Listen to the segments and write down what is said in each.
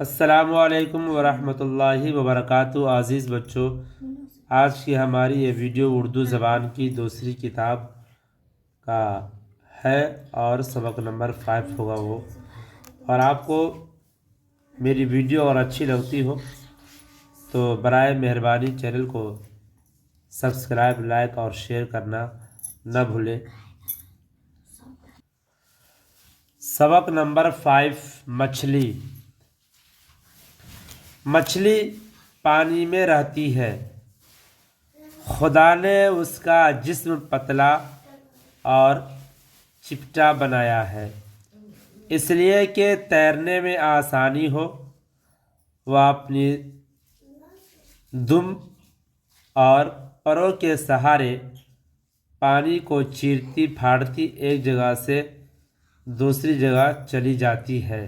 السلام علیکم ورحمۃ اللہ وبرکاتہ۔ عزیز بچوں، آج کی ہماری یہ ویڈیو اردو زبان کی دوسری کتاب کا ہے اور سبق نمبر 5 ہوگا وہ۔ اور آپ کو میری ویڈیو اور اچھی لگتی ہو تو برائے مہربانی چینل کو سبسکرائب، لائک اور شیئر کرنا نہ بھولیں۔ سبق نمبر 5، مچھلی۔ مچھلی پانی میں رہتی ہے۔ خدا نے اس کا جسم پتلا اور چپٹا بنایا ہے، اس لیے کہ تیرنے میں آسانی ہو۔ وہ اپنی دم اور پروں کے سہارے پانی کو چیرتی پھاڑتی ایک جگہ سے دوسری جگہ چلی جاتی ہے۔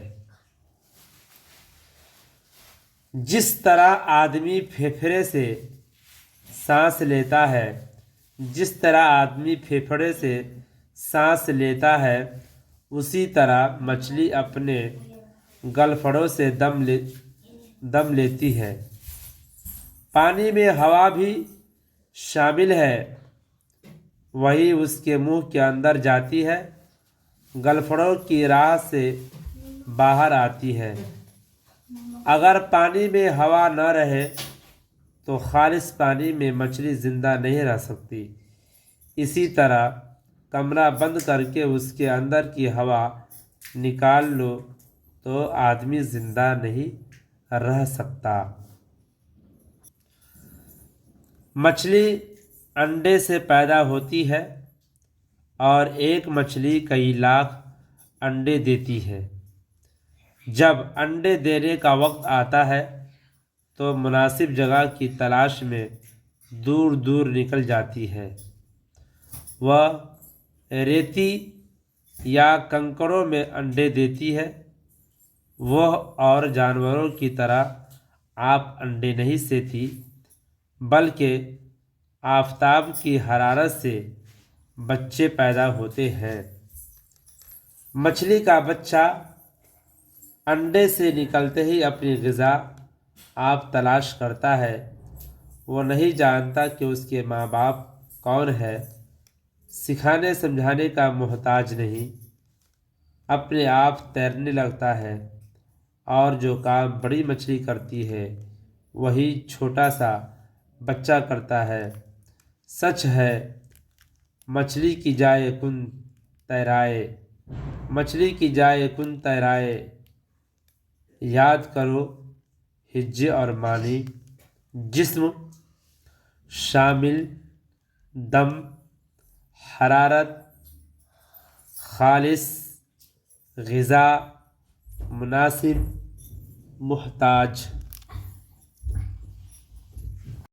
جس طرح آدمی پھیپھڑے سے سانس لیتا ہے اسی طرح مچھلی اپنے گلفڑوں سے دم لیتی ہے۔ پانی میں ہوا بھی شامل ہے، وہی اس کے منہ کے اندر جاتی ہے، گلفڑوں کی راہ سے باہر آتی ہے۔ اگر پانی میں ہوا نہ رہے تو خالص پانی میں مچھلی زندہ نہیں رہ سکتی۔ اسی طرح کمرہ بند کر کے اس کے اندر کی ہوا نکال لو تو آدمی زندہ نہیں رہ سکتا۔ مچھلی انڈے سے پیدا ہوتی ہے اور ایک مچھلی کئی لاکھ انڈے دیتی ہے۔ جب انڈے دینے کا وقت آتا ہے تو مناسب جگہ کی تلاش میں دور دور نکل جاتی ہے۔ وہ ریتی یا کنکروں میں انڈے دیتی ہے۔ وہ اور جانوروں کی طرح آپ انڈے نہیں سیتی، بلکہ آفتاب کی حرارت سے بچے پیدا ہوتے ہیں۔ مچھلی کا بچہ انڈے سے نکلتے ہی اپنی غذا آپ تلاش کرتا ہے۔ وہ نہیں جانتا کہ اس کے ماں باپ کون ہے، سکھانے سمجھانے کا محتاج نہیں، اپنے آپ تیرنے لگتا ہے، اور جو کام بڑی مچھلی کرتی ہے وہی چھوٹا سا بچہ کرتا ہے۔ سچ ہے مچھلی کی جائے کن تیرائے، یاد کرو ہجے اور معنی۔ جسم شامل دم، حرارت، خالص غذا، مناسب، محتاج۔